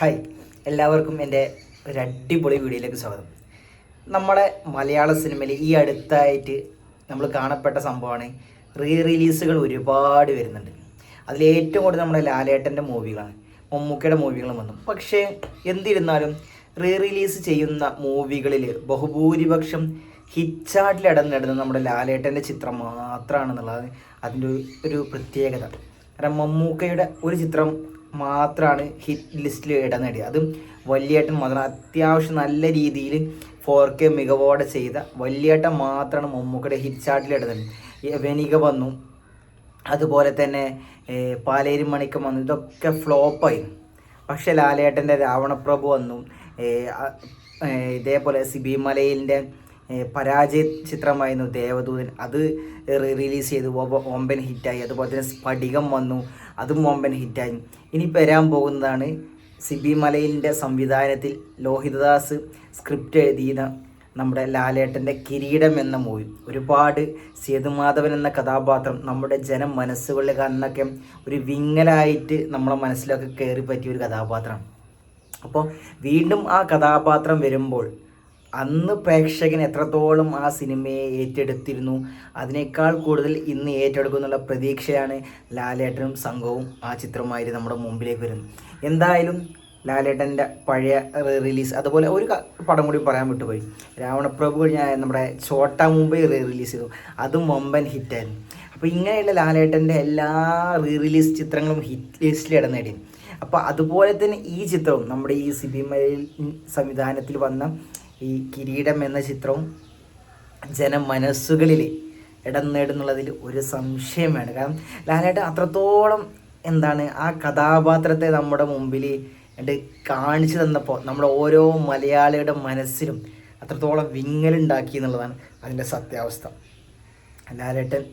Hi, എല്ലാവർക്കും എൻ്റെ ഒരു അടിപൊളി വീഡിയോയിലേക്ക് സ്വാഗതം. നമ്മളെ മലയാള സിനിമയിൽ ഈ അടുത്തായിട്ട് നമ്മൾ കാണപ്പെട്ട സംഭവമാണ് റിലീസുകൾ ഒരുപാട് വരുന്നുണ്ട്. അതിലേറ്റവും കൂടുതൽ നമ്മുടെ ലാലേട്ടൻ്റെ മൂവികളാണ്, മമ്മൂക്കയുടെ മൂവികളും വന്നു. പക്ഷേ എന്തിരുന്നാലും റിലീസ് ചെയ്യുന്ന മൂവികളിൽ ബഹുഭൂരിപക്ഷം ഹിറ്റ് ചാർട്ടിൽ ഇടം നേടുന്നത് നമ്മുടെ ലാലേട്ടൻ്റെ ചിത്രം മാത്രമാണെന്നുള്ളത് അതിൻ്റെ ഒരു പ്രത്യേകത. കാരണം മമ്മൂക്കയുടെ ഒരു ചിത്രം മാത്രമാണ് ഹിറ്റ് ലിസ്റ്റിൽ ഇടം നേടിയത്. അതും വല്യേട്ടൻ മാത്രം, അത്യാവശ്യം നല്ല രീതിയിൽ 4K മികവോടെ ചെയ്ത വല്യേട്ടൻ മാത്രമാണ് മമ്മൂക്കയുടെ ഹിറ്റ് ചാർട്ടിൽ ഇടം നേടിയത്. വെനിക വന്നു, അതുപോലെ തന്നെ പാലേരി മണിക്കം വന്നു, ഇതൊക്കെ ഫ്ലോപ്പായി. പക്ഷേ ലാലേട്ടൻ്റെ രാവണപ്രഭു വന്നു, ഇതേപോലെ സിബി മലയിലിൻ്റെ പരാജയ ചിത്രമായിരുന്നു ദേവദൂതൻ, അത് റിലീസ് ചെയ്തു, വമ്പൻ ഹിറ്റായി. അതുപോലെ തന്നെ സ്ഫടികം വന്നു, അതും വമ്പൻ ഹിറ്റായി. ഇനി വരാൻ പോകുന്നതാണ് സിബി മലയിലിൻ്റെ സംവിധാനത്തിൽ ലോഹിതദാസ് സ്ക്രിപ്റ്റ് എഴുതിയ നമ്മുടെ ലാലേട്ടൻ്റെ കിരീടം എന്ന മൂവി. ഒരുപാട് സേതുമാധവൻ എന്ന കഥാപാത്രം നമ്മുടെ മനസ്സുകളിൽ അന്നൊക്കെ ഒരു വിങ്ങലായിട്ട് നമ്മളെ മനസ്സിലൊക്കെ കയറി പറ്റിയ ഒരു കഥാപാത്രമാണ്. അപ്പോൾ വീണ്ടും ആ കഥാപാത്രം വരുമ്പോൾ അന്ന് പ്രേക്ഷകൻ എത്രത്തോളം ആ സിനിമയെ ഏറ്റെടുത്തിരുന്നു, അതിനേക്കാൾ കൂടുതൽ ഇന്ന് ഏറ്റെടുക്കുന്നുള്ള പ്രതീക്ഷയാണ് ലാലേട്ടനും സംഘവും ആ ചിത്രമായിട്ട് നമ്മുടെ മുമ്പിലേക്ക് വരുന്നത്. എന്തായാലും ലാലേട്ടൻ്റെ പഴയ റിലീസ്, അതുപോലെ ഒരു പടം കൂടി പറയാൻ വിട്ടുപോയി, രാവണപ്രഭു കഴിഞ്ഞാൽ നമ്മുടെ ചോട്ടാ മുംബൈ റിലീസ് ചെയ്തു, അതും വമ്പൻ ഹിറ്റായിരുന്നു. അപ്പോൾ ഇങ്ങനെയുള്ള ലാലേട്ടൻ്റെ എല്ലാ റിലീസ് ചിത്രങ്ങളും ഹിറ്റ് ലിസ്റ്റിൽ ഇടം നേടി. അപ്പോൾ അതുപോലെ തന്നെ ഈ ചിത്രവും നമ്മുടെ ഈ സിബി മലയിൽ സംവിധാനത്തിൽ വന്ന ഈ കിരീടം എന്ന ചിത്രവും മനസ്സുകളിൽ ഇടം നേടുന്നുള്ളതിൽ ഒരു സംശയം വേണം. കാരണം ലാലേട്ടൻ അത്രത്തോളം ആ കഥാപാത്രത്തെ നമ്മുടെ മുമ്പിൽ കാണിച്ചു തന്നപ്പോൾ നമ്മുടെ ഓരോ മലയാളിയുടെ മനസ്സിലും അത്രത്തോളം വിങ്ങലുണ്ടാക്കി എന്നുള്ളതാണ് അതിൻ്റെ സത്യാവസ്ഥ. ലാലേട്ടൻ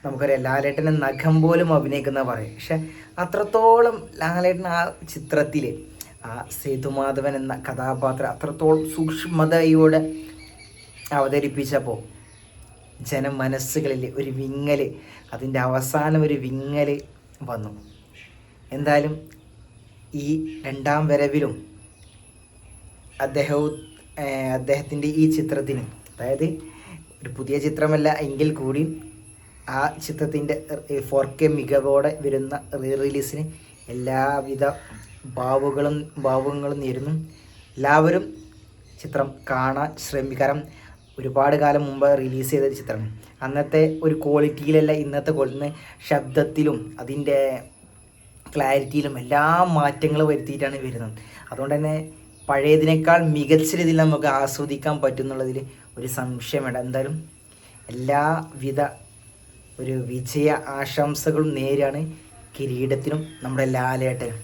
നമുക്കറിയാം, ലാലേട്ടൻ്റെ നഖം പോലും അഭിനയിക്കുന്ന പറയും. പക്ഷെ അത്രത്തോളം ലാലേട്ടൻ ആ ചിത്രത്തിൽ ആ സേതുമാധവൻ എന്ന കഥാപാത്രം അത്രത്തോളം സൂക്ഷ്മതയോടെ അവതരിപ്പിച്ചപ്പോൾ മനസ്സുകളിൽ ഒരു വിങ്ങൽ, അതിൻ്റെ അവസാനം ഒരു വിങ്ങൽ വന്നു. എന്തായാലും ഈ രണ്ടാം വരവിലും അദ്ദേഹത്തിൻ്റെ ഈ ചിത്രത്തിന്, അതായത് ഒരു പുതിയ ചിത്രമല്ല എങ്കിൽ കൂടി ആ ചിത്രത്തിൻ്റെ 4K മികവോടെ വരുന്ന റിലീസിന് എല്ലാവിധ ഭാവുകങ്ങളും നേരുന്നു. എല്ലാവരും ചിത്രം കാണാൻ ശ്രമിക്കണം. ഒരുപാട് കാലം മുമ്പ് റിലീസ് ചെയ്ത ചിത്രം, അന്നത്തെ ഒരു ക്വാളിറ്റിയിലല്ല ഇന്നത്തെ ക്വാളിറ്റി, ശബ്ദത്തിലും അതിൻ്റെ ക്ലാരിറ്റിയിലും എല്ലാ മാറ്റങ്ങളും വരുത്തിയിട്ടാണ് വരുന്നത്. അതുകൊണ്ട് തന്നെ പഴയതിനേക്കാൾ മികച്ച രീതിയിൽ നമുക്ക് ആസ്വദിക്കാൻ പറ്റുന്നുള്ളതിൽ ഒരു സംശയം വേണ്ട. എന്തായാലും എല്ലാവിധ ഒരു വിജയ ആശംസകളും നേരാണ് കിരീടത്തിനും നമ്മുടെ ലാലേട്ടനും.